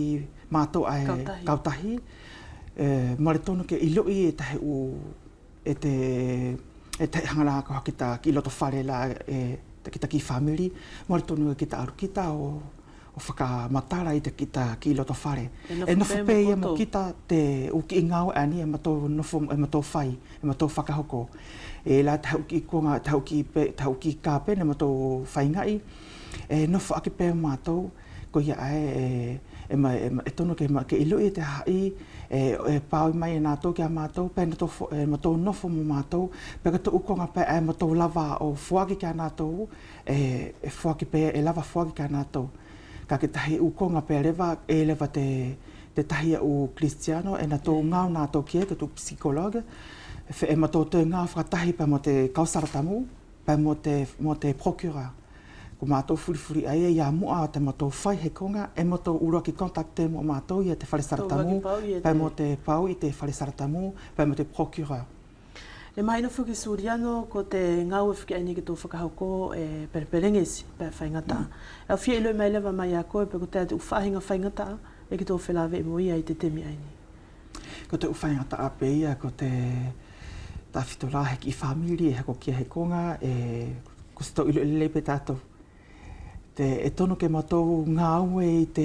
mātou ai kautahi. Mare tono ke iloi e tahe u e te hangara ko hakita ki loto whare la ki ta ki family. Mare tono ke ta arukita o whakamatara i te kita ki loto whare. E nofo pe ia mo kita te uki i ngau ani e matou nofo e matou whai, e matou whakahoko. E la tau ki konga, tau ki ka pene matou whaingai, e nofo aki pe matou, ko ia e tono ke ilui te hai, e pau mai e nātou ki a mātou, pēna matou nofo mo mātou, pēka tu ukonga pē e matou lava o fuaki ki a nātou, e fuaki pē e lava fuaki ki a nātou. Ka ke tahi ukonga pē lewa, e lewa te tahi o Cristiano, e nātou ngau nātou ki e, te tu psikologa, e matou te ngau whakatahi pē mo te kausaratamu, pē mo te procureur. Ko mātou furi ai ia mua te mātou whai he konga, e mātou urua ki kontakte mo mātou i te whalesaratamu, pai mo te pau i te whalesaratamu, pai mo te procureur. E mai no fuki Suriano ko te ngau e whiki aini ki tō whakahauko e perperengesi pē whaingata. E whia ilo mai lewa mai a koe pe ko te uwhahinga whaingata e ki tō whelawe e mo ia i te temi aini. Ko te uwhaingata a pe ia ko te tawhitola heki i whamiri e heko kia he konga e ko se tō ilo lelei pe tātou. E tono ke matou ngā ue i te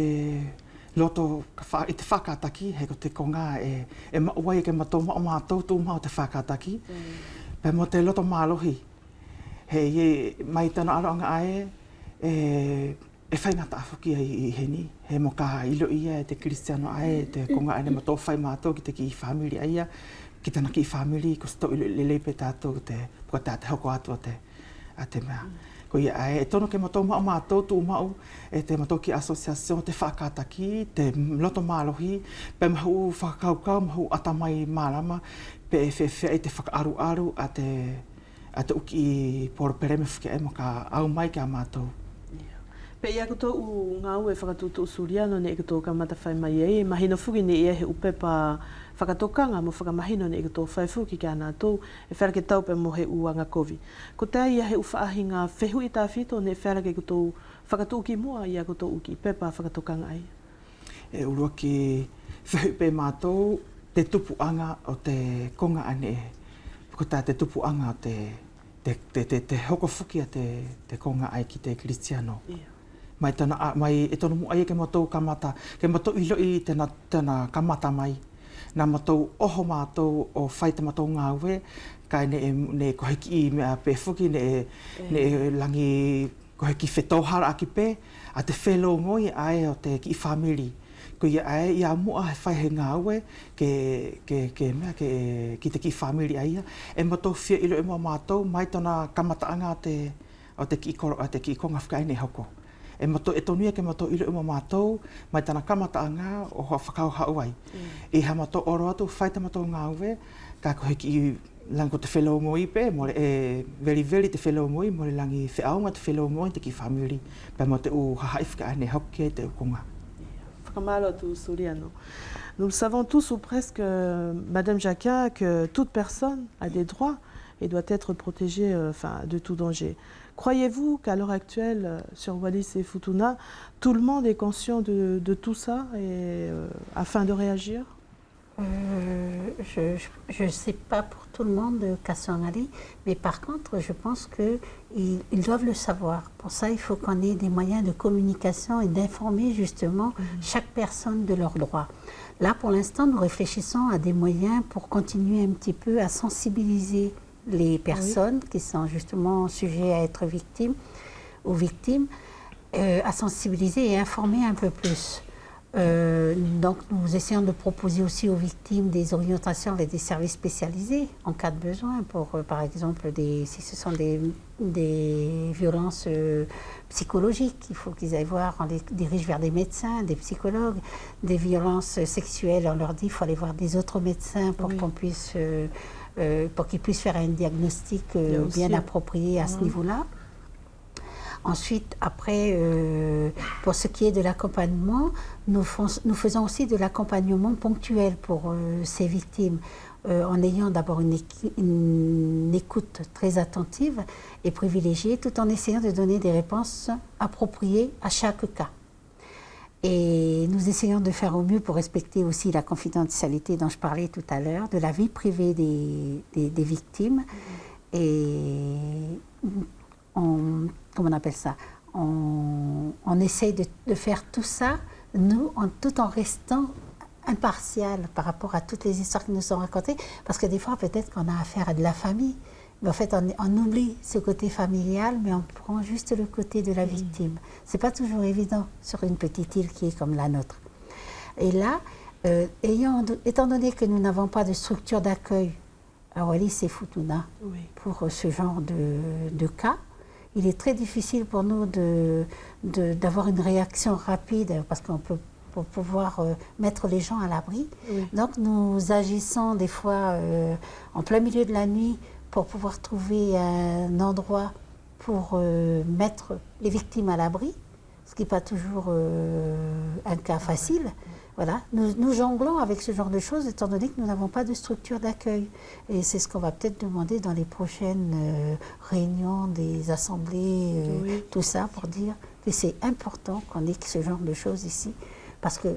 loto, i te whakataki, he ko te konga e mauai ke matou mātou tū mau te whakataki. Pē mo te loto mālohi, mai tana aroanga ae, e whaingata awhuki i heni, he mo ka ilo ia te Cristiano ae, te konga ae matou whai mātou ki te ki i whamiri aia, ki tana ki i whamiri, ko sto ilo lelei pe tātou te pukatate hoko atu a te mea. Ko ia e tono ke matou mātou tū mau e te matou ki asociacion te whakataki, te loto mālohi, pe mahu whakaukau, mahu atamai mālama, pe e whewhea i te whakaaru-aru a te uki i poropereme whike e mo ka au mai ki a mātou. Pe ia koto u ngau e whakatutu Suriano ne e koto ka mata whai mai e, mahino fuki ne ia he upepa whakatokanga mo whakamahino ne e koto whai fuki ki a nātou e wherake tau pe mo he uanga kovi. Ko te ia he uwhaahinga whehu i tā whito ne wherake koto whakatuki mua ia koto uki pepa whakatokanga ai. E urua ki whehu pe mātou te tupuanga o te konga ane e. Ko tā te tupuanga o te hoko fuki a te konga ai ki te Cristiano. Mai e tono mu ai ke matou kamata, ke matou ilo i tēnā kamata mai. Nā matou oho mātou o whai te matou ngāwe, kai ne koheki i mea pēwhuki, ne langi koheki whetauhara aki pē, a te whelo ngoi ai o te ki i whamiri. Ko ia ai ia mua he whai he ngāwe, ki te ki i whamiri aia, e matou whia ilo e mua mātou, mai tona kamataanga o te ki i konga whakaine hoko. E tonuia ke matou ilo uma mātou, mai tana kamataanga o hoa whakau hauai. E ha matou oro atu, whai te matou ngāwe, ka kohe ki lango te whelou ngoi pe, veri te whelou ngoi, mo le langi whiaunga te whelou ngoi te ki whamiri, pe mo te u hahai whakaane hoki e te ukonga. Whakamalo atu Suriano. Nous savons tous ou presque, Madame Jacquin, que toute personne a des droits et doit être protégée de tout danger. Croyez-vous qu'à l'heure actuelle, sur Wallis et Futuna, tout le monde est conscient de tout ça et, afin de réagir? Je ne sais pas pour tout le monde, Kassoangali, mais par contre, je pense qu'ils doivent le savoir. Pour ça, il faut qu'on ait des moyens de communication et d'informer justement chaque personne de leurs droits. Là, pour l'instant, nous réfléchissons à des moyens pour continuer un petit peu à sensibiliser les personnes qui sont justement sujets à être victimes ou victimes, à sensibiliser et informer un peu plus. Donc nous essayons de proposer aussi aux victimes des orientations et des services spécialisés en cas de besoin pour par exemple si ce sont des violences psychologiques, il faut qu'ils aillent voir, on les dirige vers des médecins, des psychologues, des violences sexuelles, on leur dit qu'il faut aller voir des autres médecins pour qu'on puisse pour qu'ils puissent faire un diagnostic bien approprié à ce niveau-là. Ensuite, après, pour ce qui est de l'accompagnement, nous faisons aussi de l'accompagnement ponctuel pour ces victimes, en ayant d'abord une écoute très attentive et privilégiée, tout en essayant de donner des réponses appropriées à chaque cas. Et nous essayons de faire au mieux pour respecter aussi la confidentialité dont je parlais tout à l'heure, de la vie privée des victimes. Et comment on appelle ça? on essaye de faire tout ça, nous, tout en restant impartial par rapport à toutes les histoires qui nous sont racontées, parce que des fois, peut-être qu'on a affaire à de la famille, mais en fait, on oublie ce côté familial, mais on prend juste le côté de la victime. C'est pas toujours évident sur une petite île qui est comme la nôtre. Et là, étant donné que nous n'avons pas de structure d'accueil à Wallis et Futuna pour ce genre de cas, il est très difficile pour nous d'avoir une réaction rapide, parce qu'on peut pour pouvoir mettre les gens à l'abri. Donc nous agissons des fois en plein milieu de la nuit pour pouvoir trouver un endroit pour mettre les victimes à l'abri, ce qui n'est pas toujours un cas facile. Voilà. Nous jonglons avec ce genre de choses étant donné que nous n'avons pas de structure d'accueil. Et c'est ce qu'on va peut-être demander dans les prochaines réunions des assemblées, tout ça, pour dire que c'est important qu'on ait ce genre de choses ici. Parce que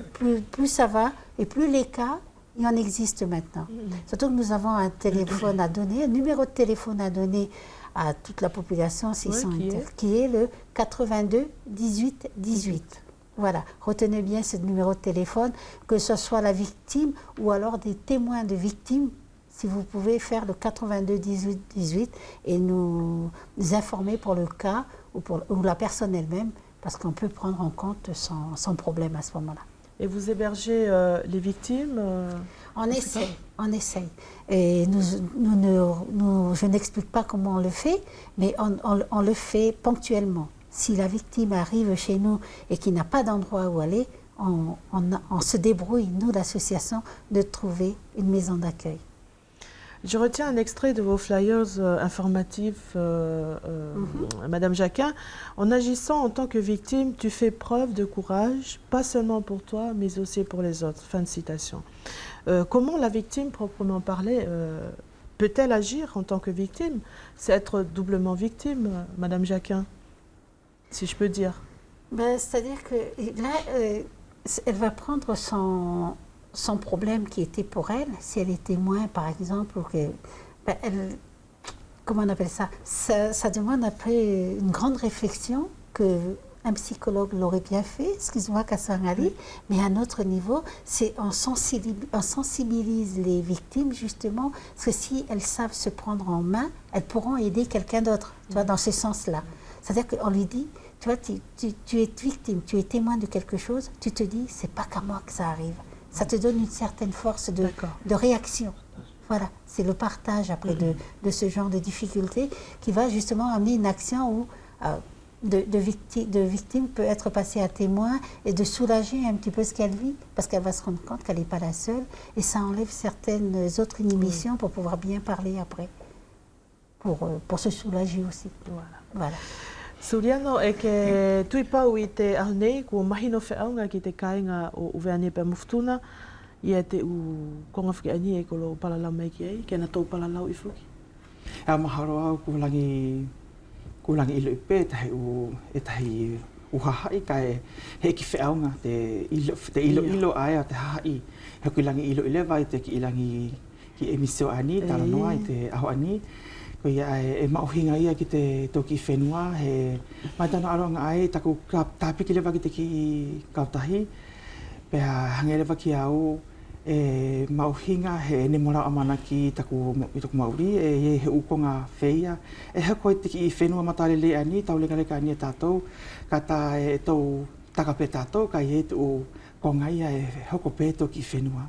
plus ça va, et plus les cas, il en existe maintenant. Surtout que nous avons un téléphone à donner, un numéro de téléphone à donner à toute la population qui est le 82 18 18. Voilà, retenez bien ce numéro de téléphone, que ce soit la victime ou alors des témoins de victimes, si vous pouvez faire le 82 18 18 et nous informer pour le cas ou la personne elle-même, parce qu'on peut prendre en compte sans problème à ce moment-là. Et vous hébergez les victimes On essaye. Et je n'explique pas comment on le fait, mais on le fait ponctuellement. Si la victime arrive chez nous et qu'il n'a pas d'endroit où aller, on se débrouille, nous, l'association, de trouver une maison d'accueil. Je retiens un extrait de vos flyers informatifs, Madame Jacquin. En agissant en tant que victime, tu fais preuve de courage, pas seulement pour toi, mais aussi pour les autres. Fin de citation. Comment la victime, proprement parlée, peut-elle agir en tant que victime? C'est être doublement victime, Madame Jacquin, si je peux dire. C'est-à-dire que là, elle va prendre son problème qui était pour elle, si elle est témoin par exemple, ou que, comment on appelle ça, ça demande après une grande réflexion qu'un psychologue l'aurait bien fait, excuse-moi Kassangali, mais à un autre niveau, c'est on sensibilise les victimes justement, parce que si elles savent se prendre en main, elles pourront aider quelqu'un d'autre, tu vois, dans ce sens-là. C'est-à-dire qu'on lui dit, tu vois, tu es victime, tu es témoin de quelque chose, tu te dis, c'est pas qu'à moi que ça arrive. Ça te donne une certaine force de réaction. Voilà, c'est le partage après de ce genre de difficultés qui va justement amener une action où de victime peut être passée à témoin et de soulager un petit peu ce qu'elle vit, parce qu'elle va se rendre compte qu'elle n'est pas la seule et ça enlève certaines autres inhibitions pour pouvoir bien parler après, pour se soulager aussi. Voilà. Suliano e ke tui pau I te ahonei kua mahino whiaunga ki te kāinga o Uveane pa Mufutuna ia te u konga whikiani e kolo palalau mai ki ei, ke na tau palalau I fuki. Maharo au kulangi ilo ipe tahi uhahai kai he ki whiaunga te ilo aia te hahai he kulangi ilo ilewa I te ki ilangi ki emisio ani tala noa I te aho ani ko ia e mauhinga ia ki te toki whenua he maitana aroanga ai taku tāpiki lewa ki te ki kautahi pēha hangelewa ki au e mauhinga he ne mora amana ki taku mauri e he ukonga wheia e hako te ki whenua matarele ani taulengaleka ani e tātou kata e tau takape tātou kai e tu kongai e hoko pēto ki whenua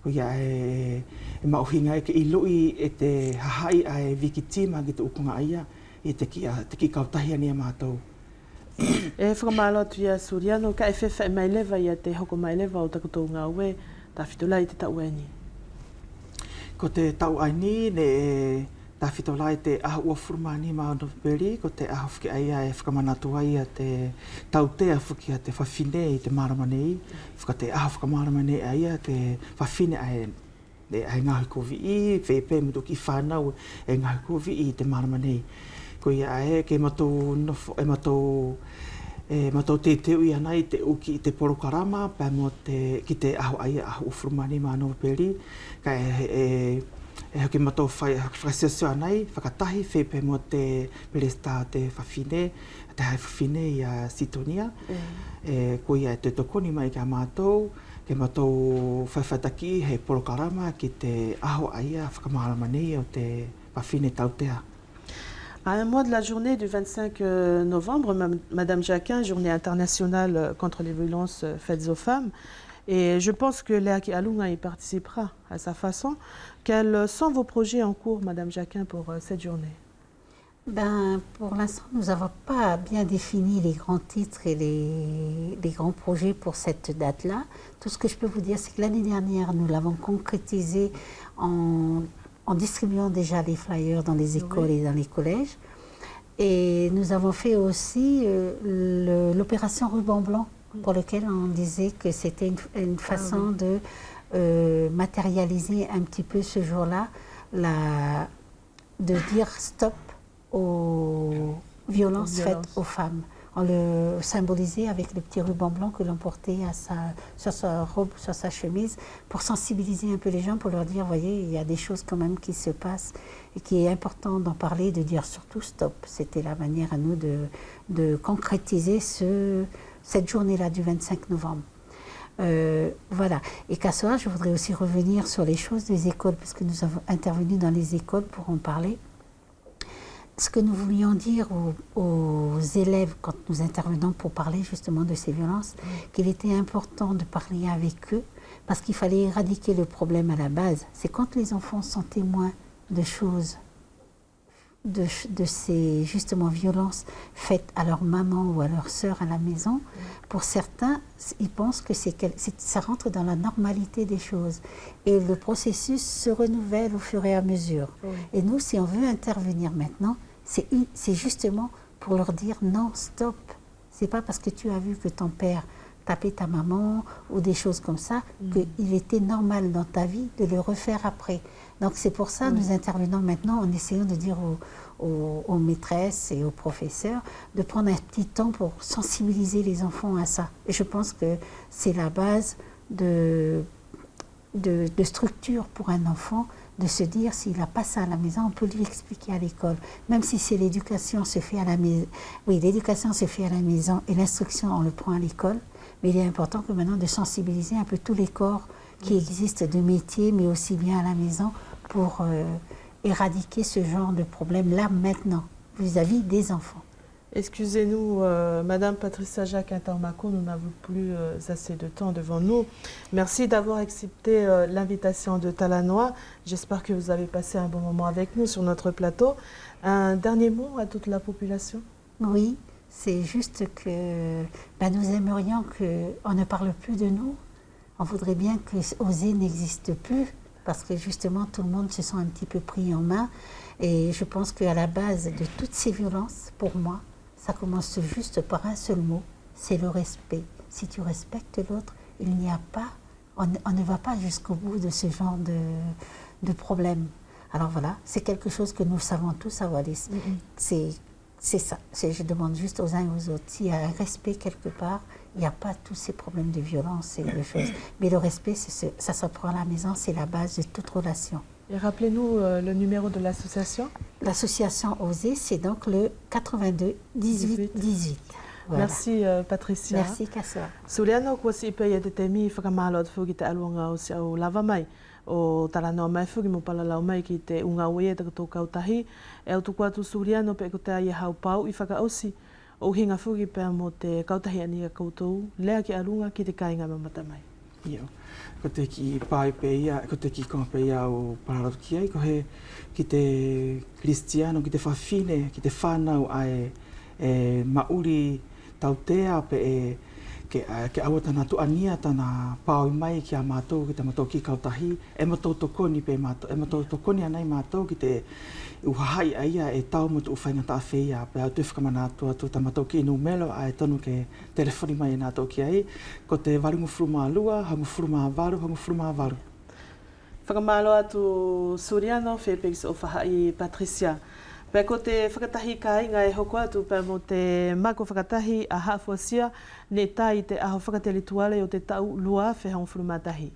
ko ia e mauhinga e ke iloi e te hahai ai wikitima ki te ukonga aia e te ki kautahi ani a mātou. E whakamalo atu ia Suriano, ka e whewha mai lewa ia te hoko mai lewa o takutou ngā ue, tā whitolai te tau aini. Ko te tau aini ne tā whitolai te ahu ua furumani mā Novemberi, ko te ahu whiki aia e whakamanatu ai a te tau te awhuki a te whawhine I te maramanei, te ahu whakamaramane aia te whawhine ai ai ngahi kovi I, whepe mutu ki whanau e ngahi kovi I te maramanei. Ko ia e ke matou nofo, matou te teo I anai te uki I te porokarama, pēmo ki te ahu aia ahu ufurumani mā Novemberi, ka e hoki matou whai whakasio anai, whakatahi, whepe mo te Pelesta te whawhine, te hai whawhine i a Sitonia, ko ia e te tokoni mai ki a mātou, ke matou whaiwhaitaki hei polokarama ki te aho aia whakamaharama nei o te whawhine tautea. À un mois de la journée du 25 novembre, Madame Jacquin, journée internationale contre les violences faites aux femmes, et je pense que Léaki Alunga y participera à sa façon. Quels sont vos projets en cours, Madame Jacquin, pour cette journée? Ben, pour l'instant, nous n'avons pas bien défini les grands titres et les grands projets pour cette date-là. Tout ce que je peux vous dire, c'est que l'année dernière, nous l'avons concrétisé en distribuant déjà les flyers dans les écoles et dans les collèges. Et nous avons fait aussi l'opération Ruban Blanc, pour lequel on disait que c'était une façon de matérialiser un petit peu ce jour-là, de dire stop aux violences faites aux femmes. On le symbolisait avec le petit ruban blanc que l'on portait sur sa robe, sur sa chemise, pour sensibiliser un peu les gens, pour leur dire, voyez, il y a des choses quand même qui se passent et qu'il est important d'en parler, de dire surtout stop. C'était la manière à nous de concrétiser cette journée-là du 25 novembre. Voilà. Et qu'à ce soir, je voudrais aussi revenir sur les choses des écoles, puisque nous avons intervenu dans les écoles pour en parler. Ce que nous voulions dire aux élèves quand nous intervenons pour parler justement de ces violences, qu'il était important de parler avec eux, parce qu'il fallait éradiquer le problème à la base. C'est quand les enfants sont témoins de choses, de ces justement violences faites à leur maman ou à leur sœur à la maison. Pour certains, ils pensent que ça rentre dans la normalité des choses. Et le processus se renouvelle au fur et à mesure. Oui. Et nous, si on veut intervenir maintenant, c'est justement pour leur dire non, stop. C'est pas parce que tu as vu que ton père tapait ta maman ou des choses comme ça qu'il était normal dans ta vie de le refaire après. Donc c'est pour ça que nous intervenons maintenant en essayant de dire aux maîtresses et aux professeurs de prendre un petit temps pour sensibiliser les enfants à ça. Et je pense que c'est la base de structure pour un enfant, de se dire s'il n'a pas ça à la maison, on peut lui expliquer à l'école. Même si c'est l'éducation se fait à la maison. Oui, l'éducation se fait à la maison et l'instruction, on le prend à l'école. Mais il est important que maintenant de sensibiliser un peu tous les corps qui existent de métiers, mais aussi bien à la maison, pour éradiquer ce genre de problème-là maintenant, vis-à-vis des enfants. Excusez-nous, Madame Patricia Jacquin-Tarmaco, nous n'avons plus assez de temps devant nous. Merci d'avoir accepté l'invitation de Talanoa. J'espère que vous avez passé un bon moment avec nous sur notre plateau. Un dernier mot à toute la population? Oui, c'est juste que nous aimerions qu'on ne parle plus de nous. On voudrait bien que Oser n'existe plus, parce que justement tout le monde se sent un petit peu pris en main. Et je pense qu'à la base de toutes ces violences, pour moi, ça commence juste par un seul mot, c'est le respect. Si tu respectes l'autre, il n'y a pas, on ne va pas jusqu'au bout de ce genre de problème. Alors voilà, c'est quelque chose que nous savons tous à Wallis. C'est ça. Je demande juste aux uns et aux autres. S'il y a un respect quelque part, il n'y a pas tous ces problèmes de violence et de choses. Mais le respect, ça s'apprend à la maison, c'est la base de toute relation. Et rappelez-nous le numéro de l'association. L'association Oser, c'est donc le 82 18 18. Voilà. Merci Patricia. Merci Kassoa. Suliano ko si pe te temi whakamalo atu fuki te aluanga o si au lava mai o Talanoa mai fuki mo palalau mai ki te unga ue te katou kautahi e au tuku atu Suliano pe ko te ai hau pau I whakaosi o hinga fuki pe mo te kautahi ani a koutou lea ki alunga ki te kainga mamata mai. Io. Ko te ki pai pe ia, ko te ki kong pe ia o Pararatu ki ai, ko he ki te Kristiano, ki te whawhine, ki te whanau ai mauri tautea pe ke awa tana tuania tana pao mai ki a mātou, ki te mātou ki kautahi, e mātou tokoni pe mātou, e mātou tokoni anai mātou ki te uhahai aia e tau mo tu uwhainga ta awhia, pe au te whakamana atu ta mātou ki inu melo a e tonu ke telefoni mai e nātou ki ai, ko te warungu furuma lua, hangu furuma varu, hangu furuma varu. Whakamalo atu Suriano, whepekis o whahai Patricia. Pea ko te whakatahi ka inga e hoko atu pea mo te mako whakatahi a haafuasia ne tai te aho whakateli tuale o te tau lua whehong furumatahi.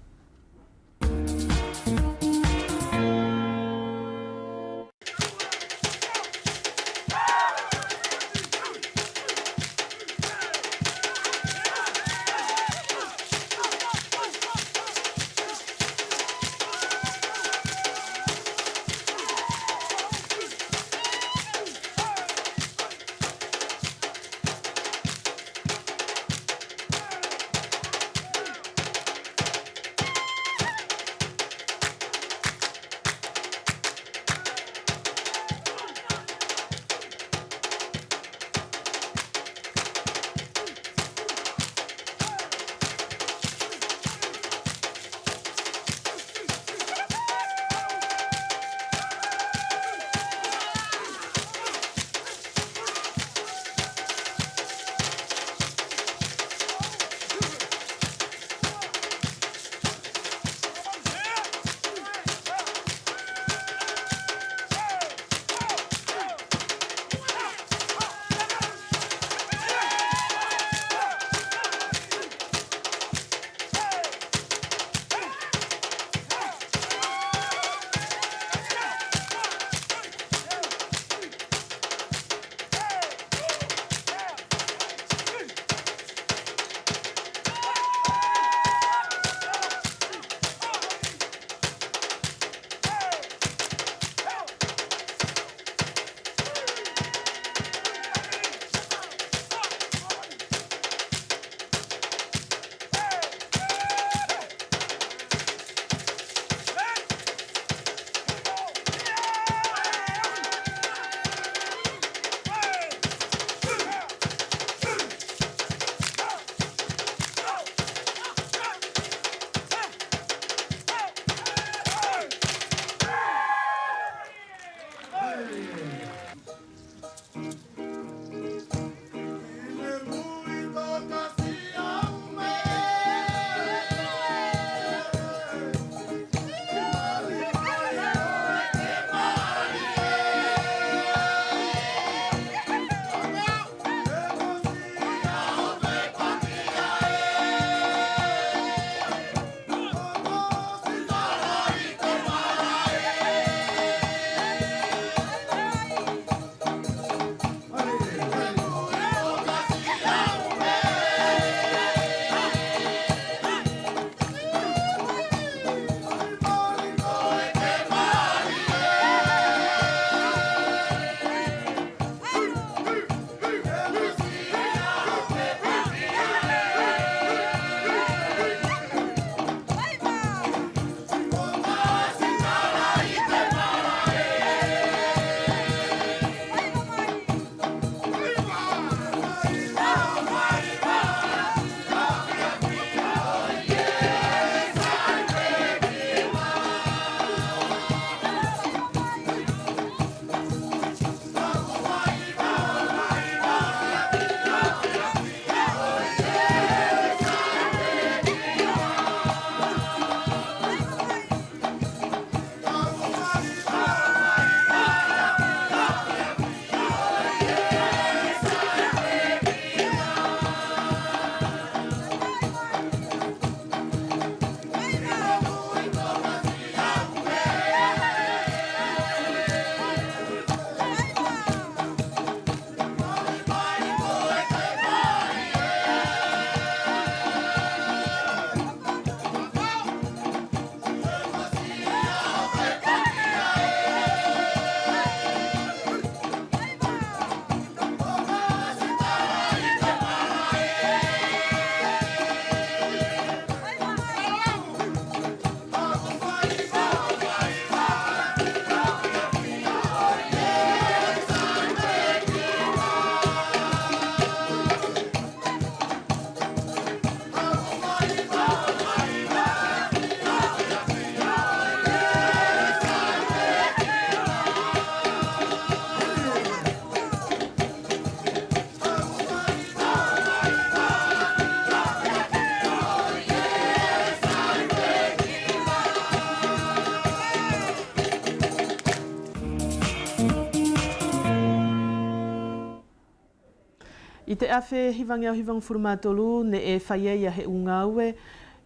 I te awhe hivang furumatolu ne e whaiea he ungaue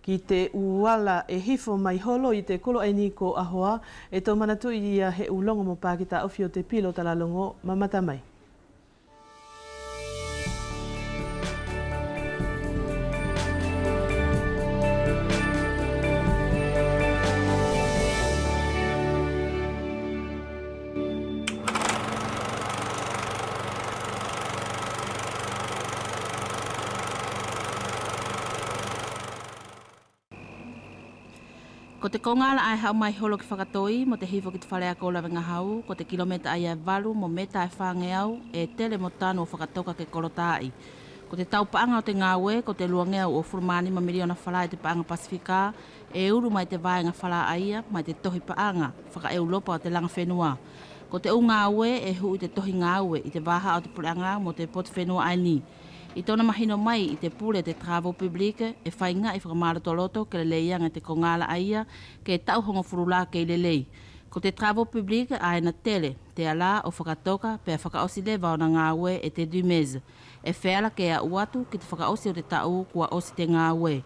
ki te uala e hifo mai holo i te kolo e niko ahoa e tau manatu i a he ulongo mo Pākita Awhio te pilo talalongo mamata mai. Ko te kongala ai hau mai holo ki whakatoi mo te hifo ki te whalea ko lawenga hau, ko te kilometa ai e walu mo meta e whange au e tele mo tano o whakatoka ke korotai. Ko te tau paanga o te ngāwe, ko te luangea o furumani ma miliona whala e te paanga Pasifika, e uru mai te vaenga whala aia, mai te tohi paanga, whaka e ulopa o te langa whenua. Ko te ngāwe e hu i te tohi ngāwe i te waha o te puleanga mo te pot whenua ai ni. I tona mahino mai i te pule te travaux publique e whainga i whakamārotoloto ke le leianga te kongala aia ke tau hongo furula ke le lei. Ko te travaux publique a na tele, te ala o whakatoka pe whakaosi lewa o na ngāwe e te dumeze. E wheala ke a uatu ki te whakaosi o te tau kua osi te ngāwe.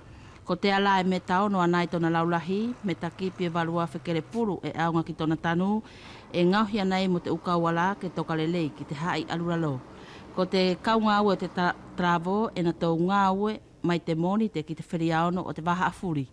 Ko te ala e me tau no anai tona laulahi, me takipi e valua whekere puru e aunga ki tona tanu, e ngauhia nei mo te ukawala ke toka le lei ki te hai aluralo. Ko te kaunga o te travo e na tau ngāwe mai te moni te ki te whiriaono o te waha afuri.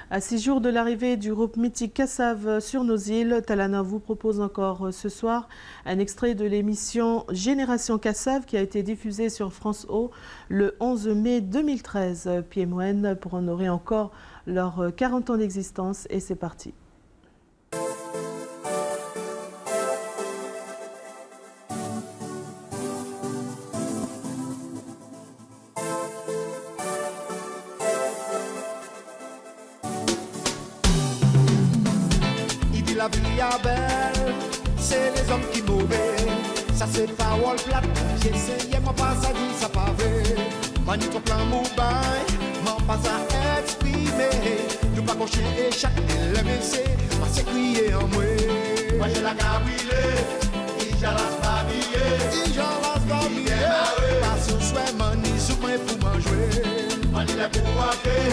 À 6 jours de l'arrivée du groupe mythique Kassav sur nos îles, Talana vous propose encore ce soir un extrait de l'émission Génération Kassav qui a été diffusée sur France O le 11 mai 2013. Piémoine pour honorer encore leurs 40 ans d'existence et c'est parti. la vie est belle, c'est les hommes qui mauvais. Ça c'est parole plate, j'essayais moi pas à dire ça pas vrai. Mani ton plan moubaï, m'en pas à exprimer. Nous pas cocher et chaque LMC, moi c'est crier en moi. Moi j'ai la cabrilée, il j'ai la spabillée, il j'ai la spabillée. Parce que soit mani sous moi pour manger. Mani les pour manger,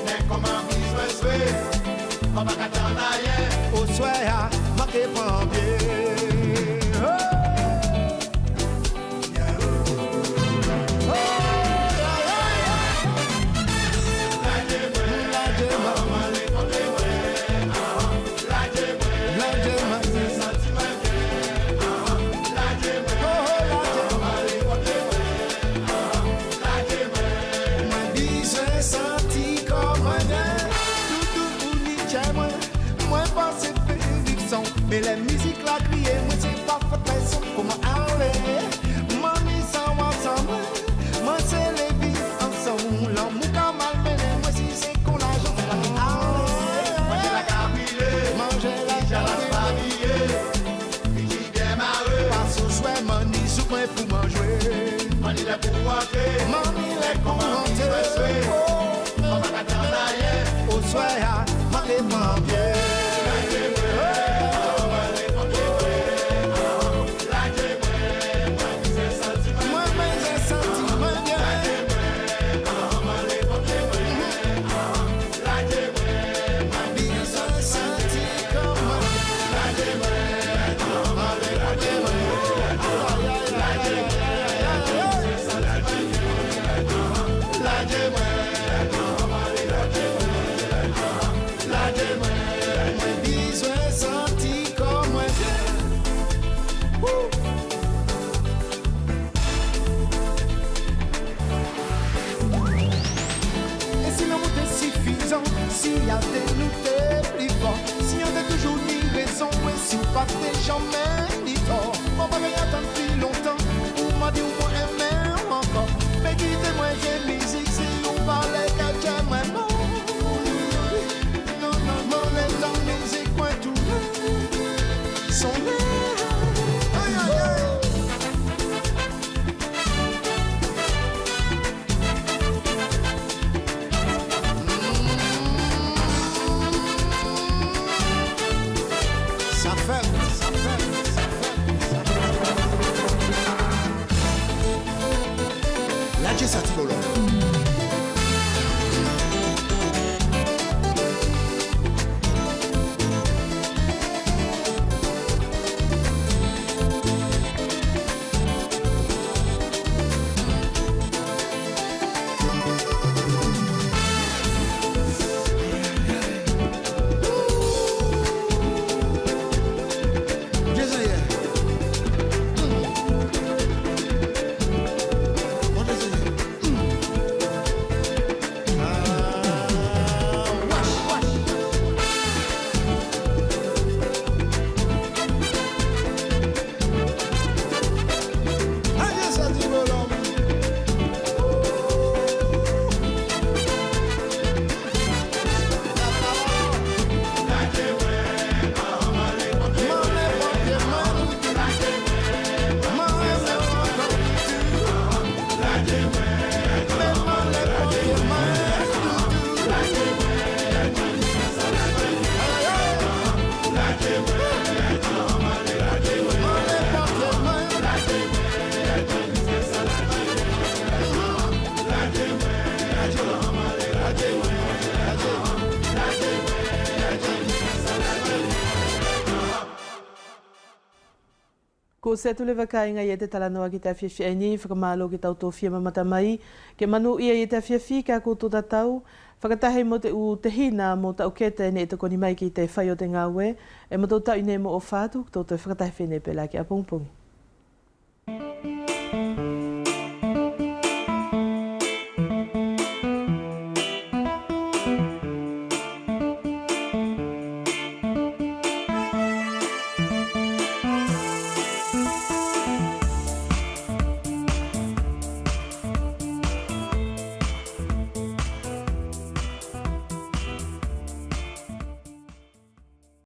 mais comment vivre souhait. On va qu'à t'en aller, au soir, manquer pas bien. Mais la musique la criée, moi c'est pas fait raison. Comment aller? Mami ça va ça moi c'est les vies ensemble. L'amour qu'a malmené, moi si c'est qu'on a j'en aller. Manger la cabrilée, manger la spabillée. Et qui démarre, parce que soit mani sous moi pour manger. Mani les pour manger, mani les pour manger. On va qu'à t'en aller, au soir, manquer pas bien. Si y a des nous t'es plus fort, si y a des toujours ni raison, et si ou pas des jamais ni tort, on va rien attendre depuis longtemps, ou m'a dit ou moi aimer encore, mais quittez-moi j'ai musique, si on parlait que j'aimerais non, non, non, non, les temps musique, moi tout, sont là, aïe, aïe, aïe. Satigolo. Ko se tu le wakainga i e te talanoa ki te awhiawhi ai ni, whakamalo ki tau tō whia mamata mai, ke manu ia i te awhiawhi ka koutou tatau, whakatahe mo te u te hina mo tau kete ne e te koni mai ki te whai o te ngāwe, e mo tau tau i ne mo o whātu, tō te whakatahe whene pēlā ki a pongpongi.